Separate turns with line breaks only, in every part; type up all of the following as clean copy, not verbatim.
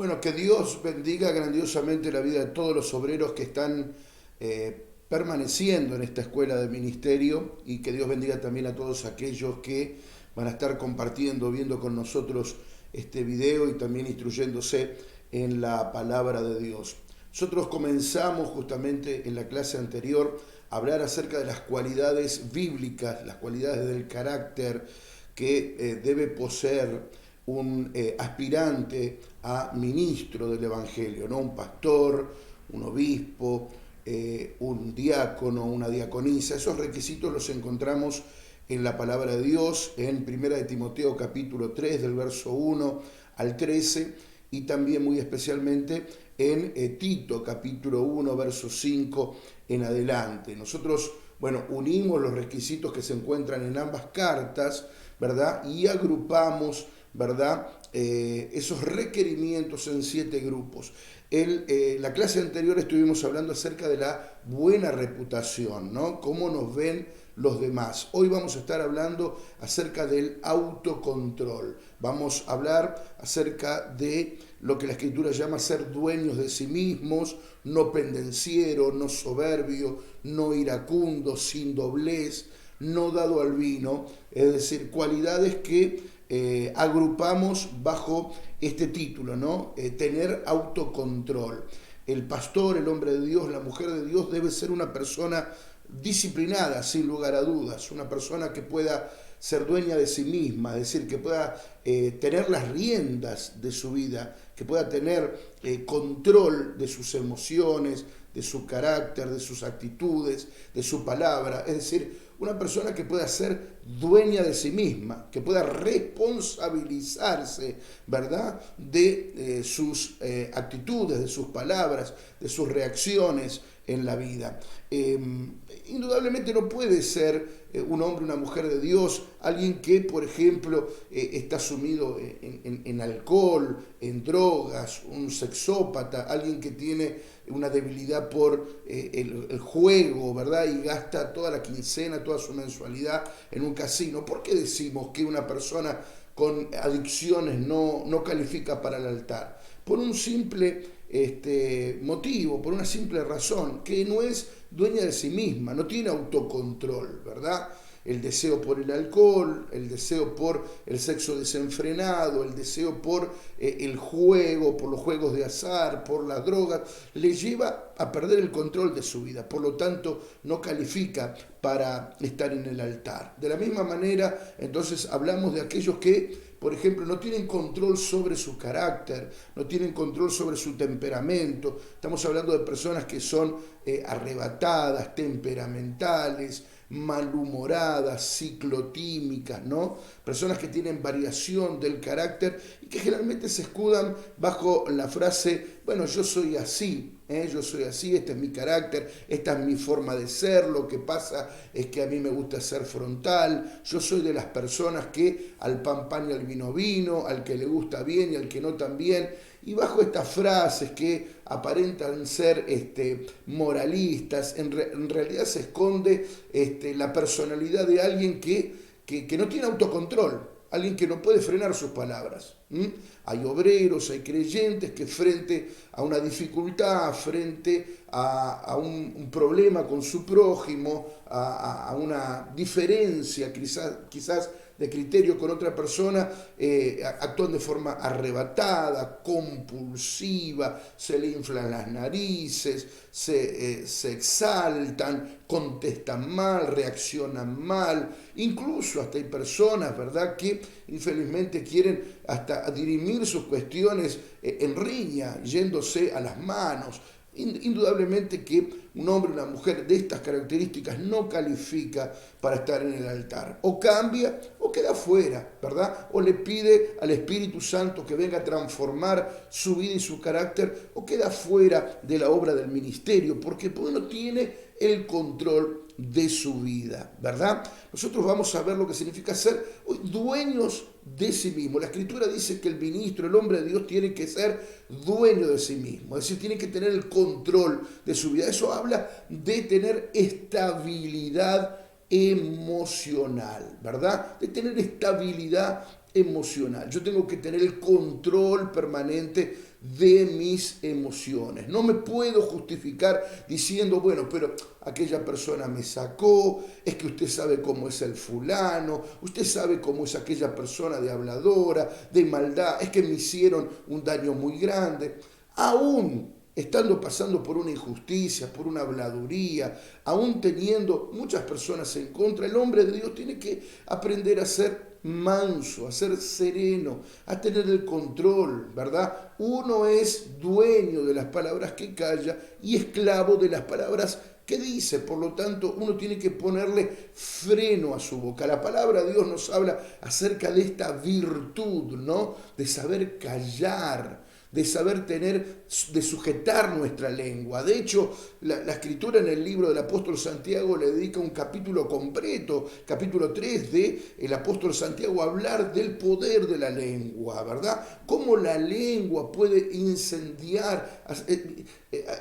Bueno, que Dios bendiga grandiosamente la vida de todos los obreros que están permaneciendo en esta escuela de ministerio y que Dios bendiga también a todos aquellos que van a estar compartiendo, viendo con nosotros este video y también instruyéndose en la palabra de Dios. Nosotros comenzamos justamente en la clase anterior a hablar acerca de las cualidades bíblicas, las cualidades del carácter que debe poseer un aspirante a ministro del Evangelio, ¿no? Un pastor, un obispo, un diácono, una diaconisa. Esos requisitos los encontramos en la palabra de Dios, en 1 de Timoteo capítulo 3, del verso 1 al 13, y también muy especialmente en Tito capítulo 1, verso 5 en adelante. Nosotros, bueno, unimos los requisitos que se encuentran en ambas cartas, ¿verdad? Y agrupamos, ¿verdad? Esos requerimientos en 7 grupos. La clase anterior estuvimos hablando acerca de la buena reputación, ¿no? Cómo nos ven los demás. Hoy vamos a estar hablando acerca del autocontrol. Vamos a hablar acerca de lo que la Escritura llama ser dueños de sí mismos, no pendenciero, no soberbio, no iracundo, sin doblez, no dado al vino, es decir, cualidades que agrupamos bajo este título, ¿no? Tener autocontrol. El pastor, el hombre de Dios, la mujer de Dios debe ser una persona disciplinada, sin lugar a dudas, una persona que pueda ser dueña de sí misma, es decir, que pueda tener las riendas de su vida, que pueda tener control de sus emociones, de su carácter, de sus actitudes, de su palabra, es decir, una persona que pueda ser dueña de sí misma, que pueda responsabilizarse, ¿verdad?, de sus actitudes, de sus palabras, de sus reacciones en la vida. Indudablemente no puede ser un hombre, una mujer de Dios, alguien que, por ejemplo, está sumido en alcohol, en drogas, un sexópata, alguien que tiene una debilidad por el juego, ¿verdad? Y gasta toda la quincena, toda su mensualidad en un casino. ¿Por qué decimos que una persona con adicciones no califica para el altar? Por un simple motivo, por una simple razón, que no es dueña de sí misma, no tiene autocontrol, ¿verdad? El deseo por el alcohol, el deseo por el sexo desenfrenado, el deseo por el juego, por los juegos de azar, por las drogas, le lleva a perder el control de su vida. Por lo tanto, no califica para estar en el altar. De la misma manera, entonces, hablamos de aquellos que, por ejemplo, no tienen control sobre su carácter, no tienen control sobre su temperamento. Estamos hablando de personas que son arrebatadas, temperamentales, malhumoradas, ciclotímicas, ¿no? Personas que tienen variación del carácter y que generalmente se escudan bajo la frase, bueno, yo soy así, yo soy así, este es mi carácter, esta es mi forma de ser, lo que pasa es que a mí me gusta ser frontal, yo soy de las personas que al pan y al vino, al que le gusta bien y al que no tan bien, y bajo estas frases que aparentan ser moralistas, en realidad se esconde la personalidad de alguien que no tiene autocontrol, alguien que no puede frenar sus palabras. Hay obreros, hay creyentes que frente a una dificultad, frente a un problema con su prójimo, a una diferencia quizás de criterio con otra persona, actúan de forma arrebatada, compulsiva, se le inflan las narices, se exaltan, contestan mal, reaccionan mal, incluso hasta hay personas, ¿verdad?, que infelizmente quieren hasta dirimir sus cuestiones en riña, yéndose a las manos. Indudablemente que un hombre o una mujer de estas características no califica para estar en el altar. O cambia o queda fuera, ¿verdad? O le pide al Espíritu Santo que venga a transformar su vida y su carácter, o queda fuera de la obra del ministerio, porque no tiene el control de su vida, ¿verdad? Nosotros vamos a ver lo que significa ser dueños de sí mismo. La Escritura dice que el ministro, el hombre de Dios, tiene que ser dueño de sí mismo, es decir, tiene que tener el control de su vida. Eso habla de tener estabilidad emocional, ¿verdad? De tener estabilidad emocional. Yo tengo que tener el control permanente de mis emociones. No me puedo justificar diciendo, bueno, pero aquella persona me sacó, es que usted sabe cómo es el fulano, usted sabe cómo es aquella persona de habladora, de maldad, es que me hicieron un daño muy grande. Aún estando pasando por una injusticia, por una habladuría, aún teniendo muchas personas en contra, el hombre de Dios tiene que aprender a ser manso, a ser sereno, a tener el control, ¿verdad? Uno es dueño de las palabras que calla y esclavo de las palabras que dice. Por lo tanto, uno tiene que ponerle freno a su boca. La palabra de Dios nos habla acerca de esta virtud, ¿no? De saber callar, de saber tener, de sujetar nuestra lengua. De hecho, la escritura en el libro del apóstol Santiago le dedica un capítulo completo, capítulo 3 de el apóstol Santiago, a hablar del poder de la lengua, ¿verdad? Cómo la lengua puede incendiar,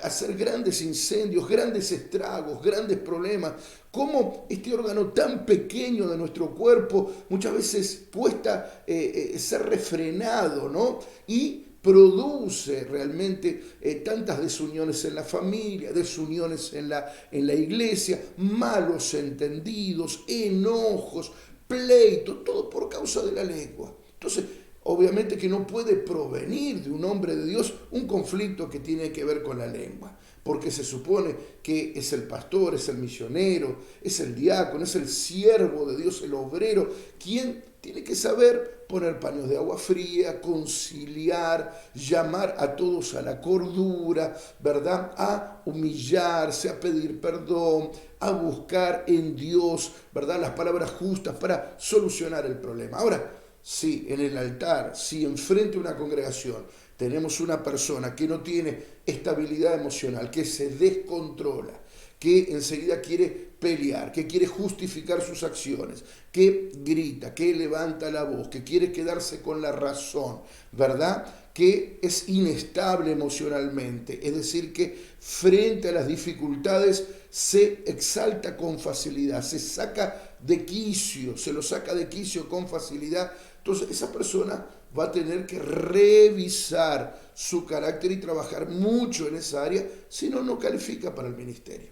hacer grandes incendios, grandes estragos, grandes problemas. Cómo este órgano tan pequeño de nuestro cuerpo muchas veces cuesta ser refrenado, ¿no? Y produce realmente tantas desuniones en la familia, desuniones en la iglesia, malos entendidos, enojos, pleitos, todo por causa de la lengua. Entonces, obviamente que no puede provenir de un hombre de Dios un conflicto que tiene que ver con la lengua, porque se supone que es el pastor, es el misionero, es el diácono, es el siervo de Dios, el obrero, quien tiene que saber poner paños de agua fría, conciliar, llamar a todos a la cordura, ¿verdad? A humillarse, a pedir perdón, a buscar en Dios, ¿verdad? Las palabras justas para solucionar el problema. Ahora, si en el altar, si enfrente a una congregación tenemos una persona que no tiene estabilidad emocional, que se descontrola, que enseguida quiere pelear, que quiere justificar sus acciones, que grita, que levanta la voz, que quiere quedarse con la razón, ¿verdad? Que es inestable emocionalmente, es decir, que frente a las dificultades se exalta con facilidad, se saca de quicio, se lo saca de quicio con facilidad. Entonces esa persona va a tener que revisar su carácter y trabajar mucho en esa área, si no, no califica para el ministerio.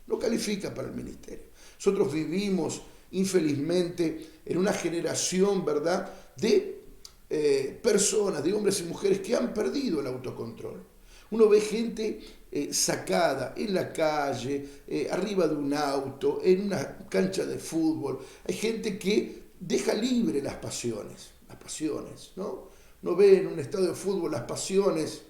No califica para el ministerio. Nosotros vivimos, infelizmente, en una generación, ¿verdad?, de personas, de hombres y mujeres que han perdido el autocontrol. Uno ve gente sacada en la calle, arriba de un auto, en una cancha de fútbol. Hay gente que deja libre las pasiones, ¿no? Uno ve en un estadio de fútbol las pasiones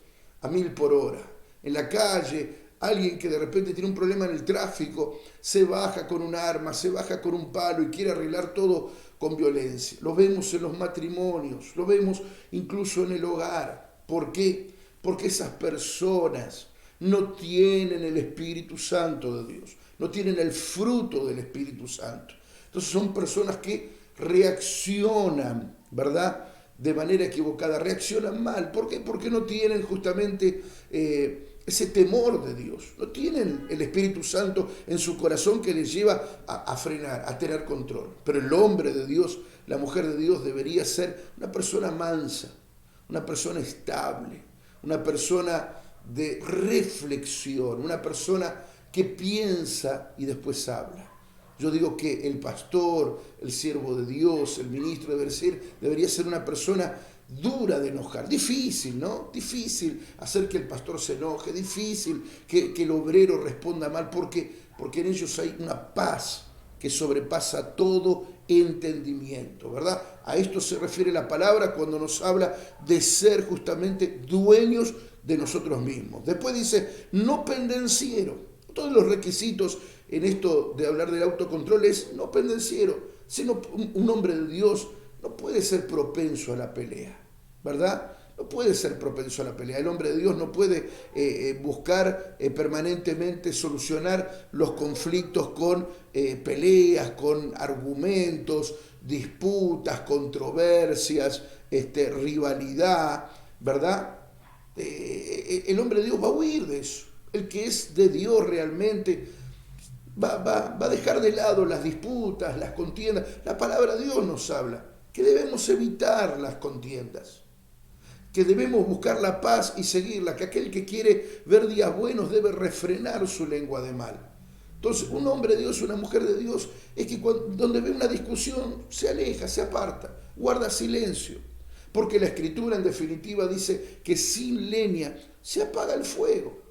a 1000 por hora. En la calle, alguien que de repente tiene un problema en el tráfico, se baja con un arma, se baja con un palo y quiere arreglar todo con violencia. Lo vemos en los matrimonios, lo vemos incluso en el hogar. ¿Por qué? Porque esas personas no tienen el Espíritu Santo de Dios, no tienen el fruto del Espíritu Santo. Entonces son personas que reaccionan, ¿verdad?, de manera equivocada, reaccionan mal. ¿Por qué? Porque no tienen justamente ese temor de Dios, no tienen el Espíritu Santo en su corazón que les lleva a frenar, a tener control. Pero el hombre de Dios, la mujer de Dios debería ser una persona mansa, una persona estable, una persona de reflexión, una persona que piensa y después habla. Yo digo que el pastor, el siervo de Dios, el ministro debería ser una persona dura de enojar, difícil, ¿no? Difícil hacer que el pastor se enoje, difícil que el obrero responda mal, porque en ellos hay una paz que sobrepasa todo entendimiento, ¿verdad? A esto se refiere la palabra cuando nos habla de ser justamente dueños de nosotros mismos. Después dice, no pendenciero. Todos los requisitos en esto de hablar del autocontrol es no pendenciero, sino un hombre de Dios no puede ser propenso a la pelea, ¿verdad? No puede ser propenso a la pelea. El hombre de Dios no puede buscar permanentemente solucionar los conflictos con peleas, con argumentos, disputas, controversias, rivalidad, ¿verdad? El hombre de Dios va a huir de eso. El que es de Dios realmente va a dejar de lado las disputas, las contiendas. La palabra de Dios nos habla que debemos evitar las contiendas, que debemos buscar la paz y seguirla, que aquel que quiere ver días buenos debe refrenar su lengua de mal. Entonces, un hombre de Dios, una mujer de Dios, es que donde ve una discusión se aleja, se aparta, guarda silencio. Porque la Escritura en definitiva dice que sin leña se apaga el fuego.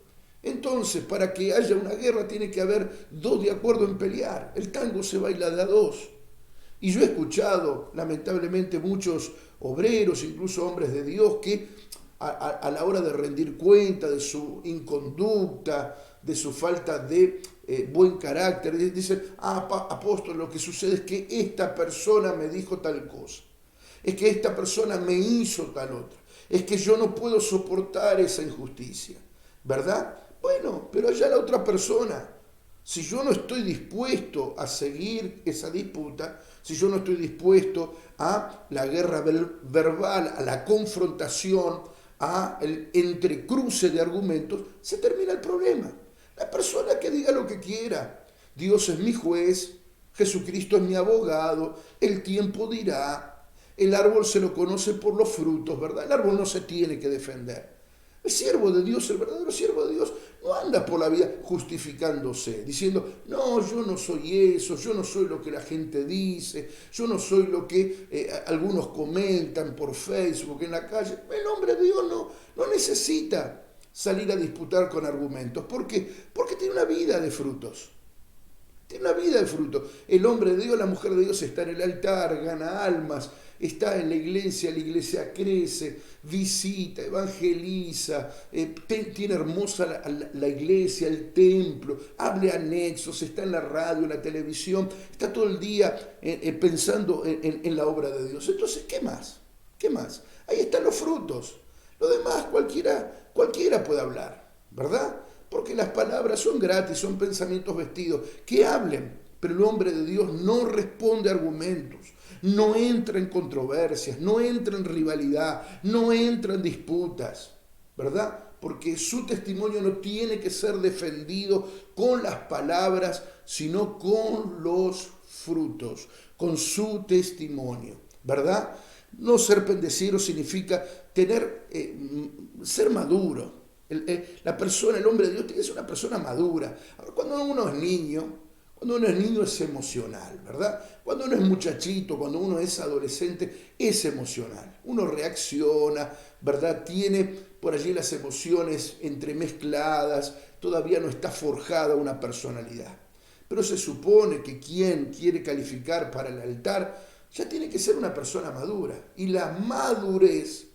Entonces, para que haya una guerra tiene que haber dos de acuerdo en pelear. El tango se baila de a dos. Y yo he escuchado, lamentablemente, muchos obreros, incluso hombres de Dios, que a la hora de rendir cuenta de su inconducta, de su falta de buen carácter, dicen, apóstol, lo que sucede es que esta persona me dijo tal cosa, es que esta persona me hizo tal otra, es que yo no puedo soportar esa injusticia, ¿verdad? Bueno, pero allá la otra persona. Si yo no estoy dispuesto a seguir esa disputa, si yo no estoy dispuesto a la guerra verbal, a la confrontación, a el entrecruce de argumentos, se termina el problema. La persona que diga lo que quiera, Dios es mi juez, Jesucristo es mi abogado, el tiempo dirá, el árbol se lo conoce por los frutos, ¿verdad? El árbol no se tiene que defender. El siervo de Dios, el verdadero siervo de Dios, no anda por la vida justificándose, diciendo, no, yo no soy eso, yo no soy lo que la gente dice, yo no soy lo que algunos comentan por Facebook, en la calle. El hombre de Dios no necesita salir a disputar con argumentos. ¿Por qué? Porque tiene una vida de frutos. Tiene una vida de frutos. El hombre de Dios, la mujer de Dios está en el altar, gana almas, está en la iglesia crece, visita, evangeliza, tiene hermosa la iglesia, el templo, hable anexos, está en la radio, en la televisión, está todo el día pensando en la obra de Dios. Entonces, ¿qué más? ¿Qué más? Ahí están los frutos. Lo demás cualquiera puede hablar, ¿verdad? Porque las palabras son gratis, son pensamientos vestidos, que hablen, pero el hombre de Dios no responde a argumentos, no entra en controversias, no entra en rivalidad, no entra en disputas, ¿verdad? Porque su testimonio no tiene que ser defendido con las palabras, sino con los frutos, con su testimonio, ¿verdad? No ser pendenciero significa ser maduro. El hombre de Dios tiene que ser una persona madura. Ahora, cuando uno es niño es emocional, ¿verdad? Cuando uno es muchachito, cuando uno es adolescente, es emocional. Uno reacciona, ¿verdad? Tiene por allí las emociones entremezcladas, todavía no está forjada una personalidad. Pero se supone que quien quiere calificar para el altar ya tiene que ser una persona madura. Y la madurez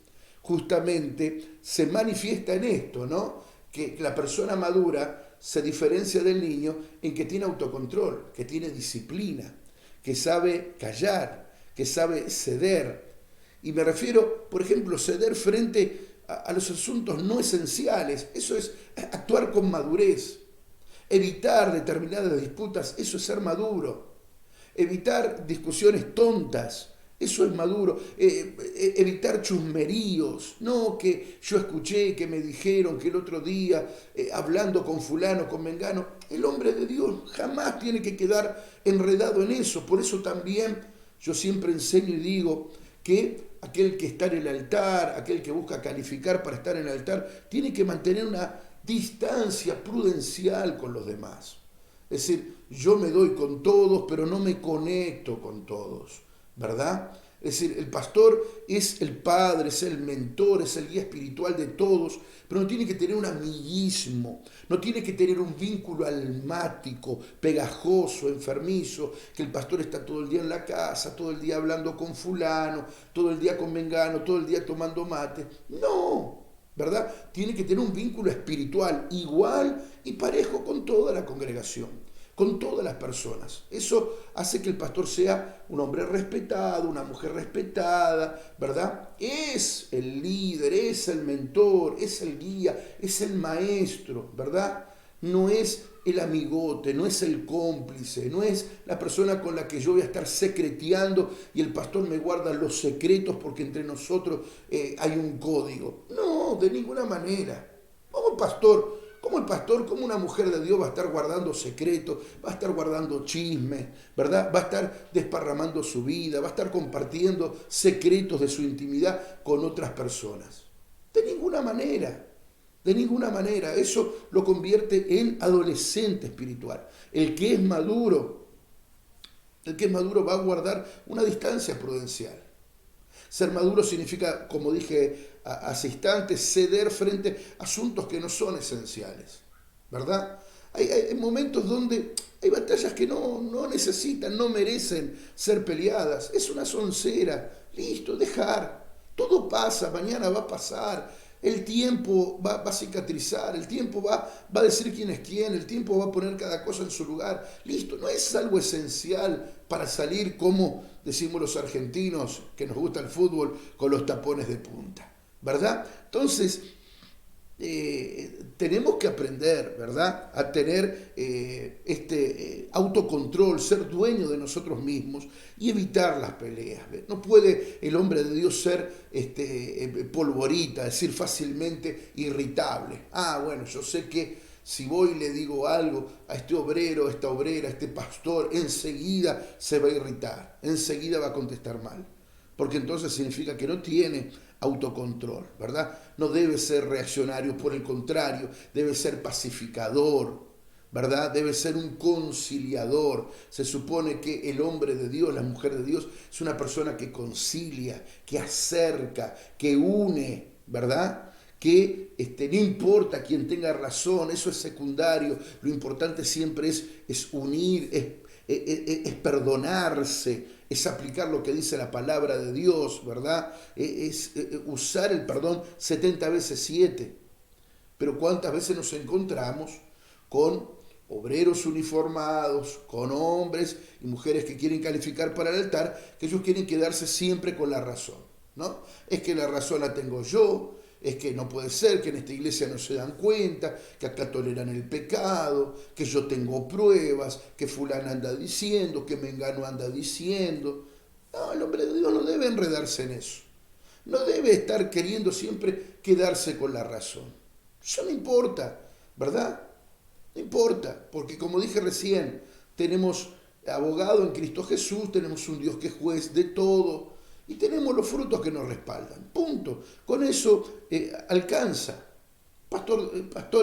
justamente se manifiesta en esto, ¿no? Que la persona madura se diferencia del niño en que tiene autocontrol, que tiene disciplina, que sabe callar, que sabe ceder. Y me refiero, por ejemplo, ceder frente a los asuntos no esenciales. Eso es actuar con madurez. Evitar determinadas disputas, eso es ser maduro. Evitar discusiones tontas, eso es maduro. Evitar chusmeríos, no que yo escuché, que me dijeron que el otro día, hablando con fulano, con mengano. El hombre de Dios jamás tiene que quedar enredado en eso. Por eso también yo siempre enseño y digo que aquel que está en el altar, aquel que busca calificar para estar en el altar, tiene que mantener una distancia prudencial con los demás. Es decir, yo me doy con todos, pero no me conecto con todos, ¿verdad? Es decir, el pastor es el padre, es el mentor, es el guía espiritual de todos, pero no tiene que tener un amiguismo, no tiene que tener un vínculo almático, pegajoso, enfermizo, que el pastor está todo el día en la casa, todo el día hablando con fulano, todo el día con mengano, todo el día tomando mate. No, ¿verdad? Tiene que tener un vínculo espiritual igual y parejo con toda la congregación, con todas las personas. Eso hace que el pastor sea un hombre respetado, una mujer respetada, ¿verdad? Es el líder, es el mentor, es el guía, es el maestro, ¿verdad? No es el amigote, no es el cómplice, no es la persona con la que yo voy a estar secreteando y el pastor me guarda los secretos porque entre nosotros hay un código. No, de ninguna manera. ¿Cómo ¿Cómo el pastor, cómo una mujer de Dios va a estar guardando secretos, va a estar guardando chismes, ¿verdad? Va a estar desparramando su vida, va a estar compartiendo secretos de su intimidad con otras personas? De ninguna manera. De ninguna manera. Eso lo convierte en adolescente espiritual. El que es maduro va a guardar una distancia prudencial. Ser maduro significa, como dije hace instantes, ceder frente a asuntos que no son esenciales, ¿verdad? Hay momentos donde hay batallas que no necesitan, no merecen ser peleadas. Es una soncera. Listo, dejar. Todo pasa, mañana va a pasar. El tiempo va a cicatrizar, el tiempo va a decir quién es quién, el tiempo va a poner cada cosa en su lugar. Listo, no es algo esencial para salir, como decimos los argentinos, que nos gusta el fútbol, con los tapones de punta, ¿verdad? Entonces, tenemos que aprender, ¿verdad?, a tener autocontrol, ser dueño de nosotros mismos y evitar las peleas. ¿Ves? No puede el hombre de Dios ser polvorita, es decir, fácilmente irritable. Bueno, yo sé que si voy y le digo algo a este obrero, a esta obrera, a este pastor, enseguida se va a irritar, enseguida va a contestar mal, porque entonces significa que no tiene autocontrol, ¿verdad? No debe ser reaccionario, por el contrario, debe ser pacificador, ¿verdad? Debe ser un conciliador. Se supone que el hombre de Dios, la mujer de Dios, es una persona que concilia, que acerca, que une, ¿verdad? Que no importa quién tenga razón, eso es secundario, lo importante siempre es unir, es perdonarse, es aplicar lo que dice la palabra de Dios, ¿verdad? Es usar el perdón 70 veces 7. Pero ¿cuántas veces nos encontramos con obreros uniformados, con hombres y mujeres que quieren calificar para el altar, que ellos quieren quedarse siempre con la razón, ¿no? Es que la razón la tengo yo, es que no puede ser, que en esta iglesia no se dan cuenta, que acá toleran el pecado, que yo tengo pruebas, que fulana anda diciendo, que mengano anda diciendo. No, el hombre de Dios no debe enredarse en eso. No debe estar queriendo siempre quedarse con la razón. Eso no importa, ¿verdad? No importa, porque como dije recién, tenemos abogado en Cristo Jesús, tenemos un Dios que es juez de todo, y tenemos los frutos que nos respaldan. Punto. Con eso alcanza. Pastor,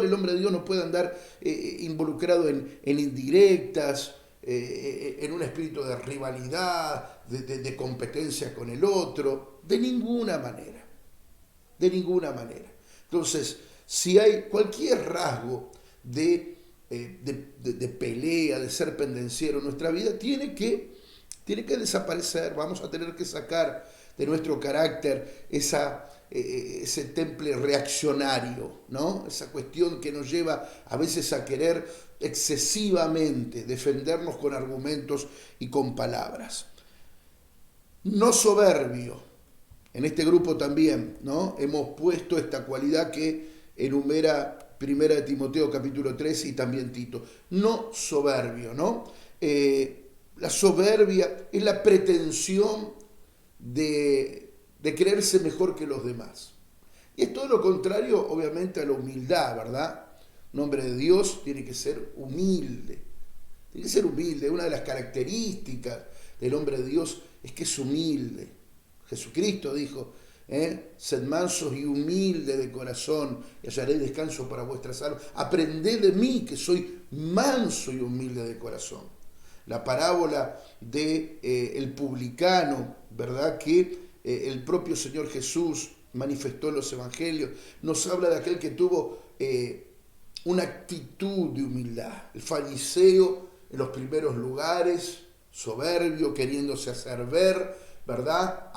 el hombre de Dios no puede andar involucrado en indirectas, en un espíritu de rivalidad, de competencia con el otro. De ninguna manera. De ninguna manera. Entonces, si hay cualquier rasgo de pelea, de ser pendenciero en nuestra vida, tiene que desaparecer. Vamos a tener que sacar de nuestro carácter ese temple reaccionario, ¿no? Esa cuestión que nos lleva a veces a querer excesivamente defendernos con argumentos y con palabras. No soberbio. En este grupo también, ¿no?, hemos puesto esta cualidad que enumera 1 de Timoteo capítulo 3 y también Tito. No soberbio, ¿no? La soberbia es la pretensión de creerse mejor que los demás. Y es todo lo contrario, obviamente, a la humildad, ¿verdad? Un hombre de Dios tiene que ser humilde. Tiene que ser humilde. Una de las características del hombre de Dios es que es humilde. Jesucristo dijo, sed mansos y humildes de corazón, y hallaréis descanso para vuestras almas. Aprended de mí, que soy manso y humilde de corazón. La parábola de el publicano, ¿verdad?, que el propio Señor Jesús manifestó en los evangelios, nos habla de aquel que tuvo una actitud de humildad. El fariseo en los primeros lugares, soberbio, queriéndose hacer ver, ¿verdad?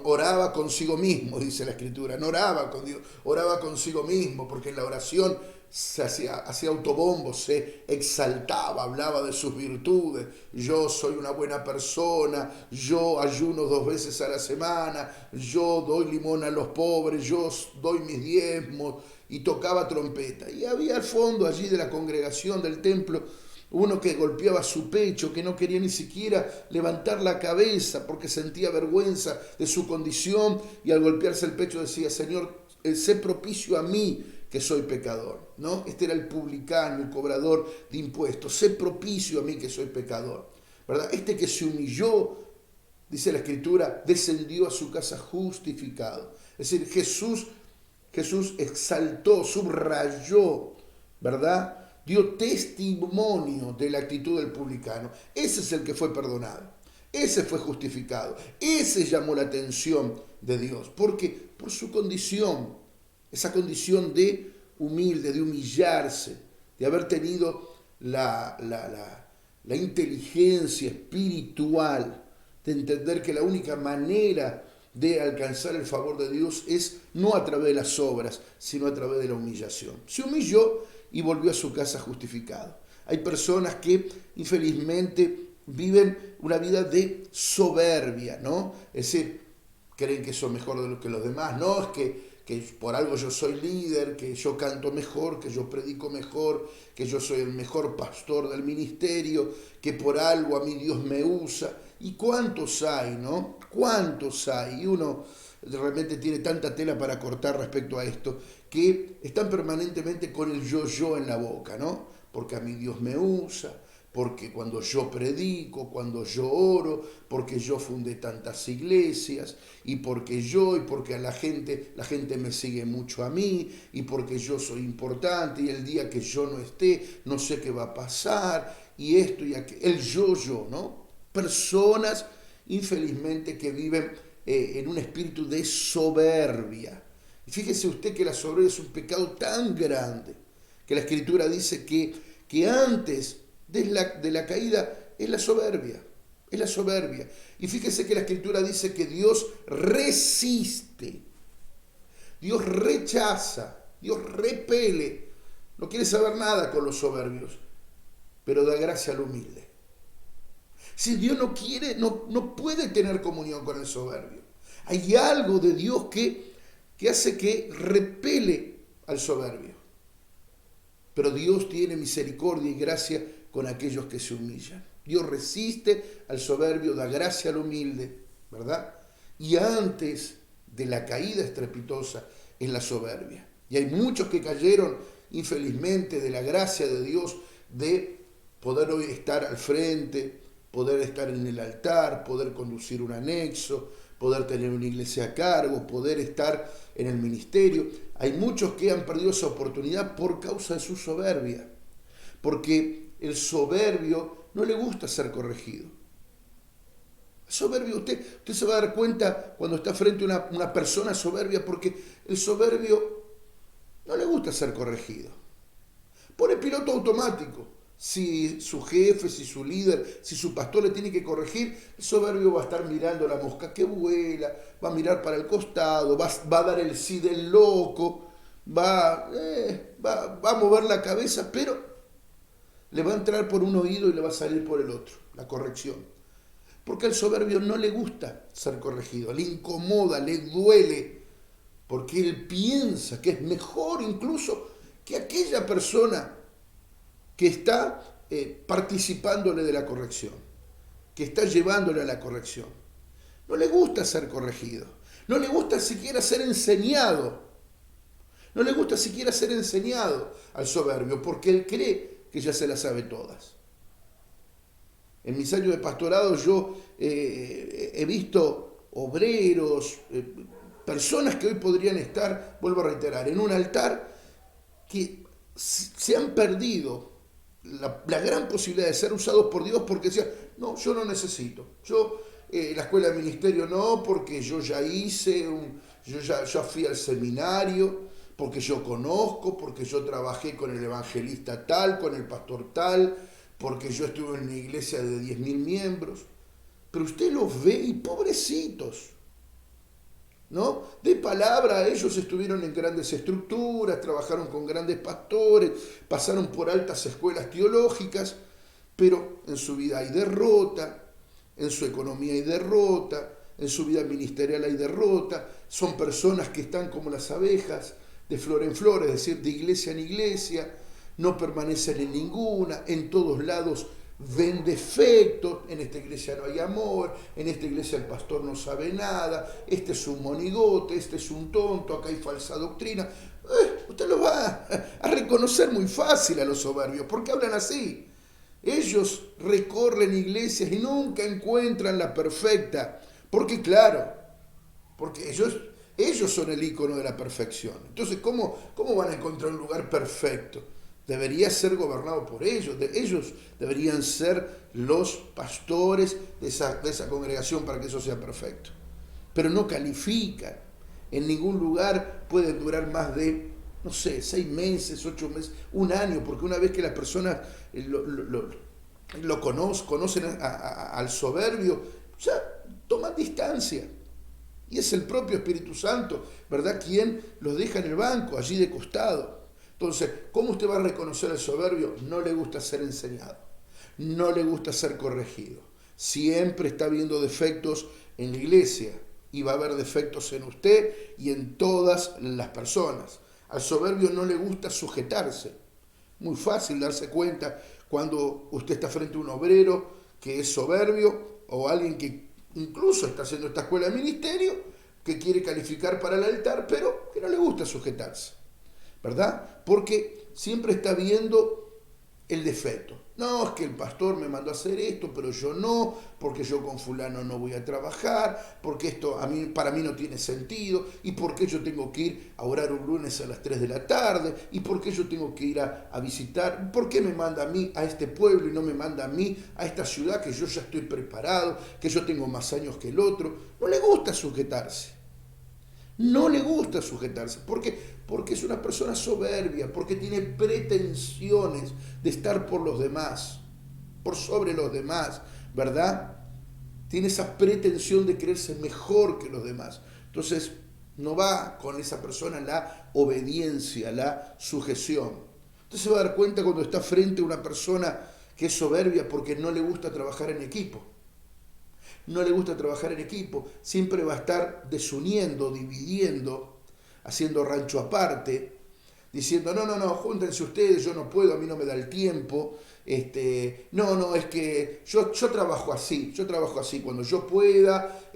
Oraba consigo mismo, dice la Escritura. No oraba con Dios, oraba consigo mismo, porque en la oración se hacía autobombo, se exaltaba, hablaba de sus virtudes. Yo soy una buena persona, yo ayuno 2 veces a la semana, yo doy limón a los pobres, yo doy mis diezmos, y tocaba trompeta. Y había al fondo allí de la congregación del templo uno que golpeaba su pecho, que no quería ni siquiera levantar la cabeza porque sentía vergüenza de su condición, y al golpearse el pecho decía: Señor, sé propicio a mí que soy pecador, ¿no? Este era el publicano, el cobrador de impuestos. Sé propicio a mí que soy pecador, ¿verdad? Este que se humilló, dice la Escritura, descendió a su casa justificado. Es decir, Jesús exaltó, subrayó, ¿verdad? Dio testimonio de la actitud del publicano. Ese es el que fue perdonado. Ese fue justificado. Ese llamó la atención de Dios. ¿Por qué? Por su condición. Esa condición de humilde, de humillarse, de haber tenido la inteligencia espiritual, de entender que la única manera de alcanzar el favor de Dios es no a través de las obras, sino a través de la humillación. Se humilló y volvió a su casa justificado. Hay personas que infelizmente viven una vida de soberbia, ¿no? Es decir, creen que son mejor que los demás, no, es que por algo yo soy líder, que yo canto mejor, que yo predico mejor, que yo soy el mejor pastor del ministerio, que por algo a mí Dios me usa. ¿Y cuántos hay, no? ¿Cuántos hay? Y uno realmente tiene tanta tela para cortar respecto a esto, que están permanentemente con el yo en la boca, ¿no? Porque a mí Dios me usa, porque cuando yo predico, cuando yo oro, porque yo fundé tantas iglesias, y porque a la gente me sigue mucho a mí, y porque yo soy importante, y el día que yo no esté, no sé qué va a pasar, y esto y aquello, el yo, ¿no? Personas, infelizmente, que viven en un espíritu de soberbia. Y fíjese usted que la soberbia es un pecado tan grande, que la Escritura dice que antes de la caída es la soberbia, es la soberbia. Y fíjese que la Escritura dice que Dios resiste, Dios rechaza, Dios repele, no quiere saber nada con los soberbios, pero da gracia al humilde. Si Dios no quiere, no puede tener comunión con el soberbio. Hay algo de Dios que hace que repele al soberbio. Pero Dios tiene misericordia y gracia con aquellos que se humillan. Dios resiste al soberbio, da gracia al humilde, ¿verdad? Y antes de la caída estrepitosa es la soberbia. Y hay muchos que cayeron, infelizmente, de la gracia de Dios, de poder hoy estar al frente, poder estar en el altar, poder conducir un anexo, poder tener una iglesia a cargo, poder estar en el ministerio. Hay muchos que han perdido esa oportunidad por causa de su soberbia, porque el soberbio no le gusta ser corregido. El soberbio, usted se va a dar cuenta cuando está frente a una persona soberbia, porque el soberbio no le gusta ser corregido. Pone piloto automático. Si su jefe, si su líder, si su pastor le tiene que corregir, el soberbio va a estar mirando la mosca que vuela, va a mirar para el costado, va a dar el sí del loco, va a mover la cabeza, pero le va a entrar por un oído y le va a salir por el otro, la corrección. Porque al soberbio no le gusta ser corregido, le incomoda, le duele, porque él piensa que es mejor incluso que aquella persona que está participándole de la corrección, que está llevándole a la corrección. No le gusta ser corregido, no le gusta siquiera ser enseñado, no le gusta siquiera ser enseñado al soberbio, porque él cree que ya se las sabe todas. En mis años de pastorado yo he visto obreros, personas que hoy podrían estar, vuelvo a reiterar, en un altar, que se han perdido la gran posibilidad de ser usados por Dios, porque decían, no, yo no necesito, yo la escuela de ministerio no, porque yo ya hice, yo ya fui al seminario, porque yo conozco, porque yo trabajé con el evangelista tal, con el pastor tal, porque yo estuve en una iglesia de 10.000 miembros. Pero usted los ve y pobrecitos, ¿no? De palabra, ellos estuvieron en grandes estructuras, trabajaron con grandes pastores, pasaron por altas escuelas teológicas, pero en su vida hay derrota, en su economía hay derrota, en su vida ministerial hay derrota, son personas que están como las abejas, de flor en flor, es decir, de iglesia en iglesia, no permanecen en ninguna, en todos lados ven defectos, en esta iglesia no hay amor, en esta iglesia el pastor no sabe nada, este es un monigote, este es un tonto, acá hay falsa doctrina. Usted lo va a reconocer muy fácil a los soberbios, porque hablan así. Ellos recorren iglesias y nunca encuentran la perfecta, porque claro, porque ellos son el ícono de la perfección. Entonces, ¿cómo van a encontrar un lugar perfecto? Debería ser gobernado por ellos. Ellos deberían ser los pastores de esa congregación para que eso sea perfecto. Pero no califican. En ningún lugar pueden durar más de, no sé, 6 meses, 8 meses, un año, porque una vez que las personas conocen al soberbio, ya toman distancia. Y es el propio Espíritu Santo, ¿verdad?, quien los deja en el banco, allí de costado. Entonces, ¿cómo usted va a reconocer al soberbio? No le gusta ser enseñado, no le gusta ser corregido. Siempre está viendo defectos en la iglesia y va a haber defectos en usted y en todas las personas. Al soberbio no le gusta sujetarse. Muy fácil darse cuenta cuando usted está frente a un obrero que es soberbio o alguien que incluso está haciendo esta escuela de ministerio, que quiere calificar para el altar, pero que no le gusta sujetarse, ¿verdad? Porque siempre está viendo el defecto. No, es que el pastor me mandó a hacer esto, pero yo no, porque yo con fulano no voy a trabajar, porque esto para mí no tiene sentido, y porque yo tengo que ir a orar un lunes a las 3 de la tarde, y porque yo tengo que ir a visitar, ¿por qué me manda a mí a este pueblo y no me manda a mí a esta ciudad que yo ya estoy preparado, que yo tengo más años que el otro? No le gusta sujetarse. No le gusta sujetarse. ¿Por qué? Porque es una persona soberbia, porque tiene pretensiones de estar por los demás, por sobre los demás, ¿verdad? Tiene esa pretensión de creerse mejor que los demás. Entonces, no va con esa persona la obediencia, la sujeción. Usted se va a dar cuenta cuando está frente a una persona que es soberbia porque no le gusta trabajar en equipo. No le gusta trabajar en equipo, siempre va a estar desuniendo, dividiendo, haciendo rancho aparte, diciendo, no, júntense ustedes, yo no puedo, a mí no me da el tiempo, es que yo trabajo así, cuando yo pueda,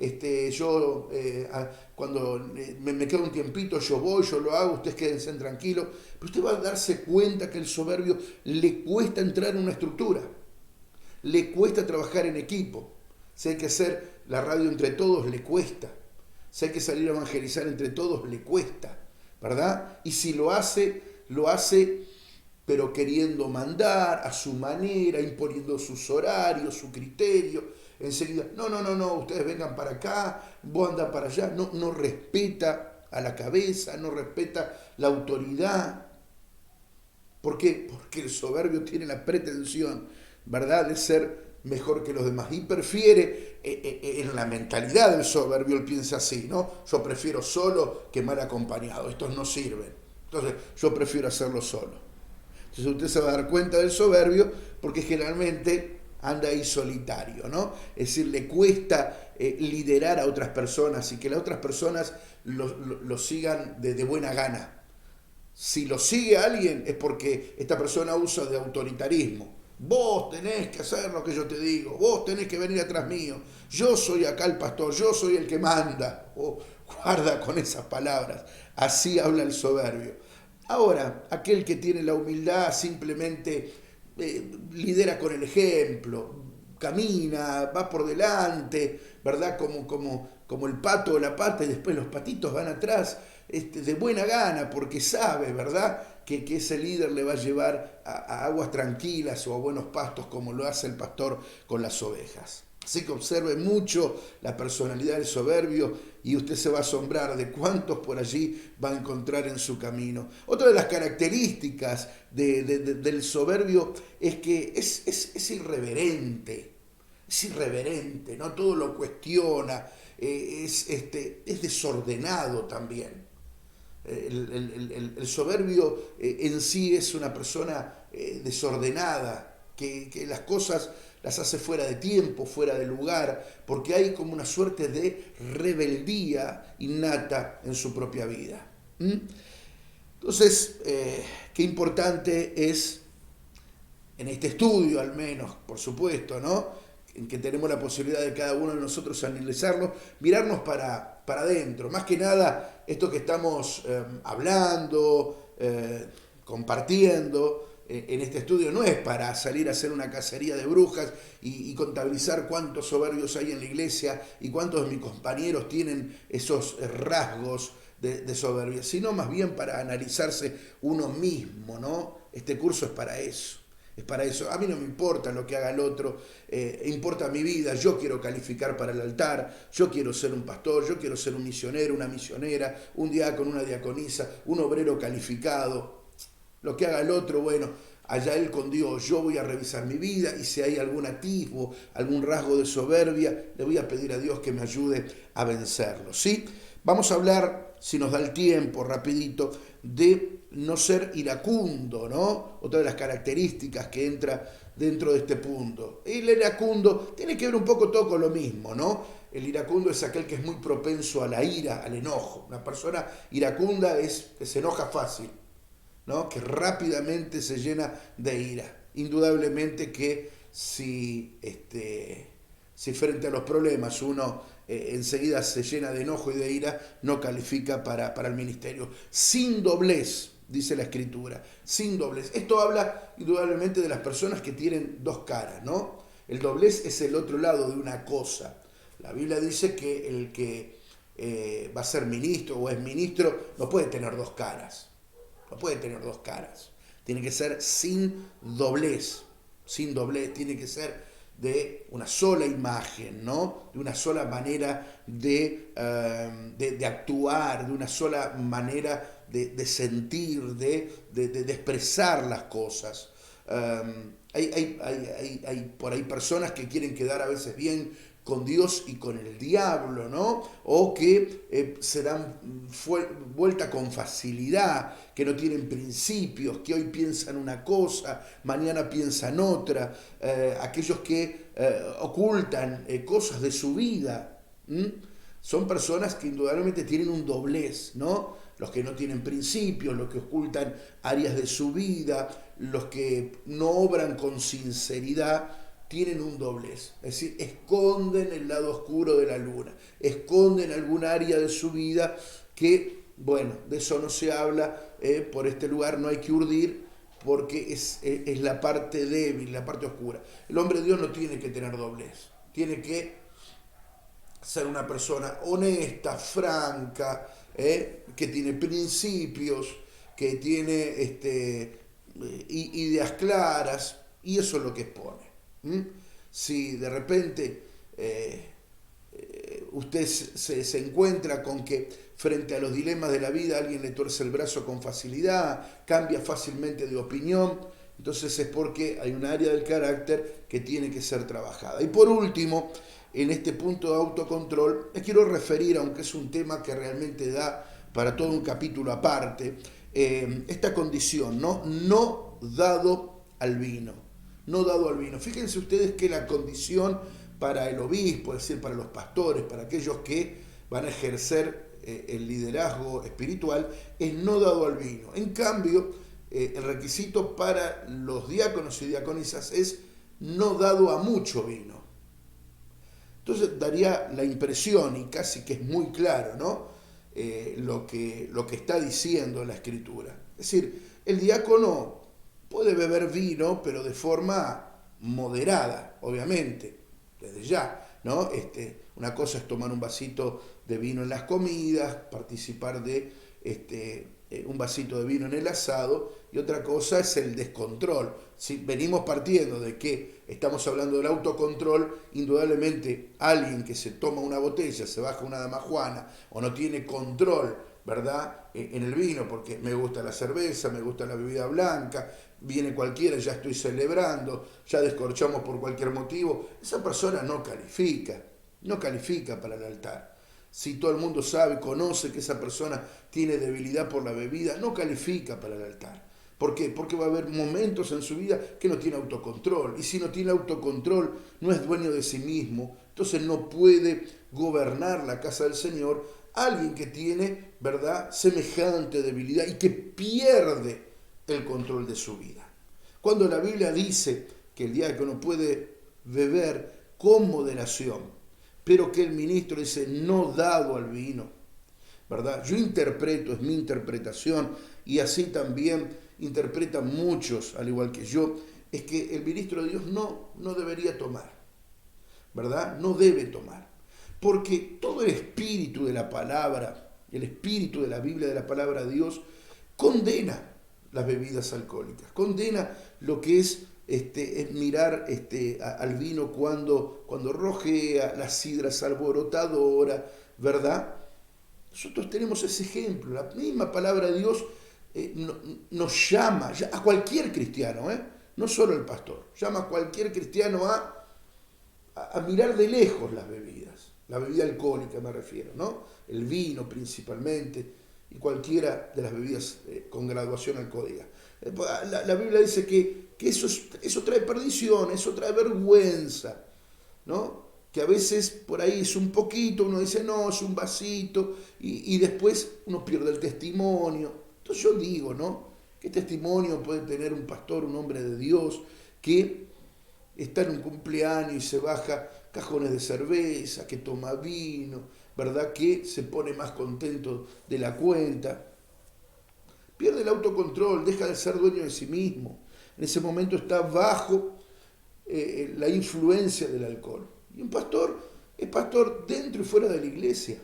cuando me queda un tiempito, yo voy, yo lo hago, ustedes quédense tranquilos, pero usted va a darse cuenta que el soberbio le cuesta entrar en una estructura, le cuesta trabajar en equipo. Si hay que hacer la radio entre todos, le cuesta. Si hay que salir a evangelizar entre todos, le cuesta, ¿verdad? Y si lo hace, pero queriendo mandar a su manera, imponiendo sus horarios, su criterio. Enseguida, no, ustedes vengan para acá, vos andás para allá. No respeta a la cabeza, no respeta la autoridad. ¿Por qué? Porque el soberbio tiene la pretensión, ¿verdad?, de ser mejor que los demás y prefiere, en la mentalidad del soberbio, él piensa así, ¿no? Yo prefiero solo que mal acompañado, estos no sirven, entonces yo prefiero hacerlo solo. Entonces usted se va a dar cuenta del soberbio porque generalmente anda ahí solitario, ¿no? Es decir, le cuesta liderar a otras personas y que las otras personas lo sigan de buena gana. Si lo sigue alguien es porque esta persona usa de autoritarismo. Vos tenés que hacer lo que yo te digo, vos tenés que venir atrás mío, yo soy acá el pastor, yo soy el que manda. Guarda con esas palabras, así habla el soberbio. Ahora, aquel que tiene la humildad simplemente lidera con el ejemplo, camina, va por delante, ¿verdad? Como el pato o la pata y después los patitos van atrás, de buena gana, porque sabe, ¿verdad?, que ese líder le va a llevar a aguas tranquilas o a buenos pastos como lo hace el pastor con las ovejas. Así que observe mucho la personalidad del soberbio y usted se va a asombrar de cuántos por allí va a encontrar en su camino. Otra de las características del soberbio es que es irreverente. Es irreverente, no todo lo cuestiona, es desordenado también. El soberbio en sí es una persona desordenada, que las cosas las hace fuera de tiempo, fuera de lugar, porque hay como una suerte de rebeldía innata en su propia vida. Entonces, qué importante es en este estudio al menos, por supuesto, ¿no? En que tenemos la posibilidad de cada uno de nosotros analizarlo, mirarnos para adentro. Más que nada, esto que estamos hablando, compartiendo en este estudio, no es para salir a hacer una cacería de brujas y contabilizar cuántos soberbios hay en la iglesia y cuántos de mis compañeros tienen esos rasgos de soberbia, sino más bien para analizarse uno mismo, ¿no? Este curso es para eso. Es para eso. A mí no me importa lo que haga el otro, importa mi vida. Yo quiero calificar para el altar, yo quiero ser un pastor, yo quiero ser un misionero, una misionera, un diácono, una diaconisa, un obrero calificado. Lo que haga el otro, bueno, allá él con Dios. Yo voy a revisar mi vida y si hay algún atisbo, algún rasgo de soberbia, le voy a pedir a Dios que me ayude a vencerlo, ¿sí? Vamos a hablar, si nos da el tiempo, rapidito, de no ser iracundo, ¿no? Otra de las características que entra dentro de este punto. El iracundo tiene que ver un poco todo con lo mismo, ¿no? El iracundo es aquel que es muy propenso a la ira, al enojo. Una persona iracunda es que se enoja fácil, ¿no? Que rápidamente se llena de ira. Indudablemente que si frente a los problemas uno enseguida se llena de enojo y de ira, no califica para el ministerio. Sin doblez, dice la Escritura, sin doblez. Esto habla indudablemente de las personas que tienen dos caras, ¿no? El doblez es el otro lado de una cosa. La Biblia dice que el que va a ser ministro o es ministro no puede tener dos caras. No puede tener dos caras. Tiene que ser sin doblez. Sin doblez. Tiene que ser de una sola imagen, ¿no? De una sola manera de actuar, de una sola manera de sentir, de expresar las cosas. Hay por ahí personas que quieren quedar a veces bien con Dios y con el diablo, ¿no? O que se dan vuelta con facilidad, que no tienen principios, que hoy piensan una cosa, mañana piensan otra, aquellos que ocultan cosas de su vida. Son personas que indudablemente tienen un doblez, ¿no? Los que no tienen principios, los que ocultan áreas de su vida, los que no obran con sinceridad, tienen un doblez, es decir, esconden el lado oscuro de la luna, esconden algún área de su vida que, bueno, de eso no se habla, por este lugar no hay que urdir, porque es la parte débil, la parte oscura. El hombre de Dios no tiene que tener doblez, tiene que ser una persona honesta, franca, que tiene principios, que tiene ideas claras, y eso es lo que expone. Si de repente usted se encuentra con que frente a los dilemas de la vida alguien le tuerce el brazo con facilidad, cambia fácilmente de opinión, entonces es porque hay un área del carácter que tiene que ser trabajada. Y por último, en este punto de autocontrol, les quiero referir, aunque es un tema que realmente da para todo un capítulo aparte, esta condición, no dado al vino. No dado al vino. Fíjense ustedes que la condición para el obispo, es decir, para los pastores, para aquellos que van a ejercer el liderazgo espiritual, es no dado al vino. En cambio, el requisito para los diáconos y diaconisas es no dado a mucho vino. Entonces daría la impresión, y casi que es muy claro, ¿no? Lo que está diciendo la Escritura. Es decir, el diácono puede beber vino, pero de forma moderada, obviamente, desde ya, ¿no? Una cosa es tomar un vasito de vino en las comidas, participar de un vasito de vino en el asado, y otra cosa es el descontrol. Si venimos partiendo de que estamos hablando del autocontrol, indudablemente alguien que se toma una botella, se baja una damajuana, o no tiene control, ¿verdad?, en el vino, porque me gusta la cerveza, me gusta la bebida blanca, viene cualquiera, ya estoy celebrando, ya descorchamos por cualquier motivo, esa persona no califica para el altar. Si todo el mundo sabe, conoce que esa persona tiene debilidad por la bebida, no califica para el altar. ¿Por qué? Porque va a haber momentos en su vida que no tiene autocontrol, y si no tiene autocontrol, no es dueño de sí mismo, entonces no puede gobernar la casa del Señor. Alguien que tiene, ¿verdad?, semejante debilidad y que pierde el control de su vida. Cuando la Biblia dice que el diácono puede beber con moderación, pero que el ministro dice no dado al vino, ¿verdad? Yo interpreto, es mi interpretación, y así también interpretan muchos, al igual que yo, es que el ministro de Dios no debería tomar, ¿verdad? No debe tomar. Porque todo el espíritu de la palabra, el espíritu de la Biblia, de la palabra de Dios, condena las bebidas alcohólicas, condena lo que es mirar al vino cuando rojea, la sidra es alborotadora, ¿verdad? Nosotros tenemos ese ejemplo, la misma palabra de Dios nos llama a cualquier cristiano, no solo al pastor, llama a cualquier cristiano a mirar de lejos las bebidas, la bebida alcohólica me refiero, ¿no? El vino principalmente y cualquiera de las bebidas con graduación alcohólica. La Biblia dice que eso trae perdición, eso trae vergüenza, ¿no? Que a veces por ahí es un poquito, uno dice no, es un vasito, y después uno pierde el testimonio. Entonces yo digo, ¿no? ¿Qué testimonio puede tener un pastor, un hombre de Dios, que está en un cumpleaños y se baja cajones de cerveza, que toma vino, ¿verdad? Que se pone más contento de la cuenta? Pierde el autocontrol, deja de ser dueño de sí mismo. En ese momento está bajo la influencia del alcohol. Y un pastor es pastor dentro y fuera de la iglesia,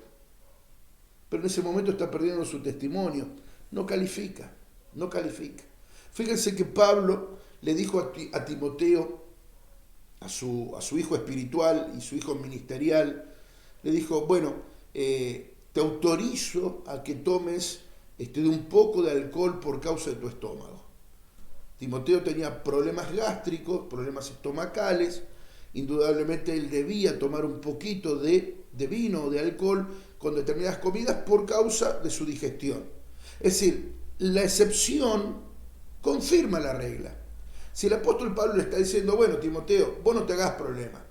pero en ese momento está perdiendo su testimonio. No califica, no califica. Fíjense que Pablo le dijo a Timoteo, a su hijo espiritual y su hijo ministerial, le dijo, bueno, te autorizo a que tomes de un poco de alcohol por causa de tu estómago. Timoteo tenía problemas gástricos, problemas estomacales, indudablemente él debía tomar un poquito de vino o de alcohol con determinadas comidas por causa de su digestión. Es decir, la excepción confirma la regla. Si el apóstol Pablo le está diciendo, bueno, Timoteo, vos no te hagas problema.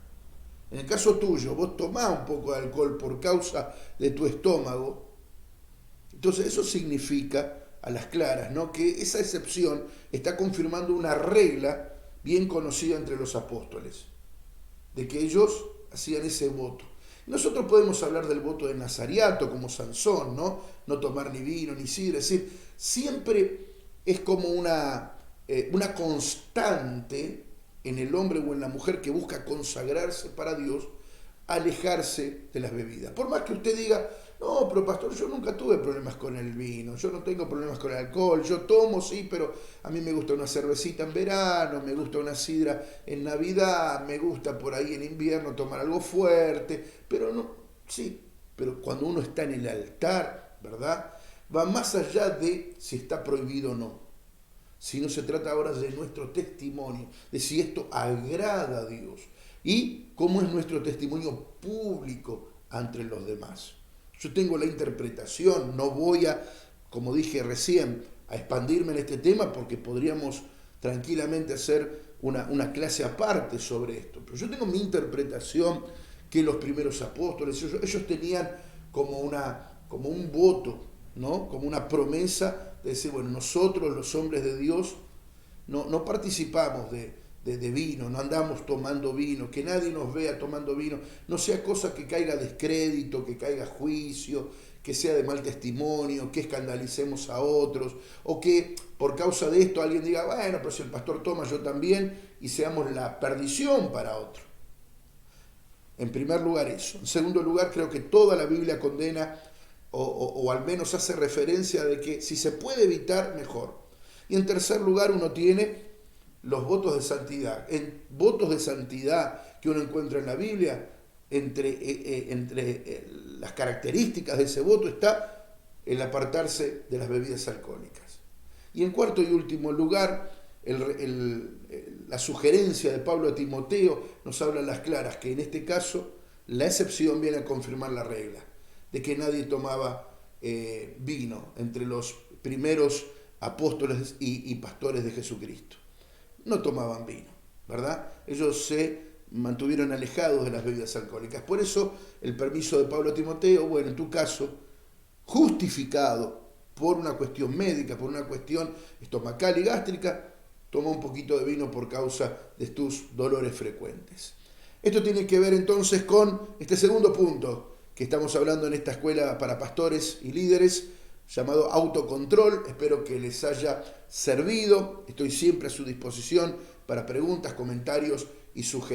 En el caso tuyo, vos tomás un poco de alcohol por causa de tu estómago. Entonces eso significa, a las claras, ¿no?, que esa excepción está confirmando una regla bien conocida entre los apóstoles, de que ellos hacían ese voto. Nosotros podemos hablar del voto de Nazariato, como Sansón, ¿no? No tomar ni vino ni sidra. Es decir, siempre es como una constante en el hombre o en la mujer que busca consagrarse para Dios, alejarse de las bebidas. Por más que usted diga, no, pero pastor, yo nunca tuve problemas con el vino, yo no tengo problemas con el alcohol, yo tomo, sí, pero a mí me gusta una cervecita en verano, me gusta una sidra en Navidad, me gusta por ahí en invierno tomar algo fuerte, pero no, sí, pero cuando uno está en el altar, ¿verdad?, va más allá de si está prohibido o no, sino se trata ahora de nuestro testimonio, de si esto agrada a Dios y cómo es nuestro testimonio público ante los demás. Yo tengo la interpretación, no voy a, como dije recién, a expandirme en este tema porque podríamos tranquilamente hacer una clase aparte sobre esto. Pero yo tengo mi interpretación que los primeros apóstoles, ellos tenían como un voto, ¿no?, como una promesa de decir, bueno, nosotros los hombres de Dios no participamos de vino, no andamos tomando vino, que nadie nos vea tomando vino, no sea cosa que caiga descrédito, que caiga juicio, que sea de mal testimonio, que escandalicemos a otros, o que por causa de esto alguien diga, bueno, pero si el pastor toma, yo también, y seamos la perdición para otro. En primer lugar eso. En segundo lugar, creo que toda la Biblia condena, o al menos hace referencia de que si se puede evitar, mejor. Y en tercer lugar, uno tiene los votos de santidad. En votos de santidad que uno encuentra en la Biblia, entre las características de ese voto está el apartarse de las bebidas alcohólicas. Y en cuarto y último lugar, la sugerencia de Pablo a Timoteo nos habla a las claras que en este caso la excepción viene a confirmar la regla, de que nadie tomaba vino entre los primeros apóstoles y pastores de Jesucristo. No tomaban vino, ¿verdad? Ellos se mantuvieron alejados de las bebidas alcohólicas. Por eso el permiso de Pablo a Timoteo, bueno, en tu caso, justificado por una cuestión médica, por una cuestión estomacal y gástrica, toma un poquito de vino por causa de tus dolores frecuentes. Esto tiene que ver entonces con este segundo punto que estamos hablando en esta escuela para pastores y líderes, llamado autocontrol. Espero que les haya servido. Estoy siempre a su disposición para preguntas, comentarios y sugerencias.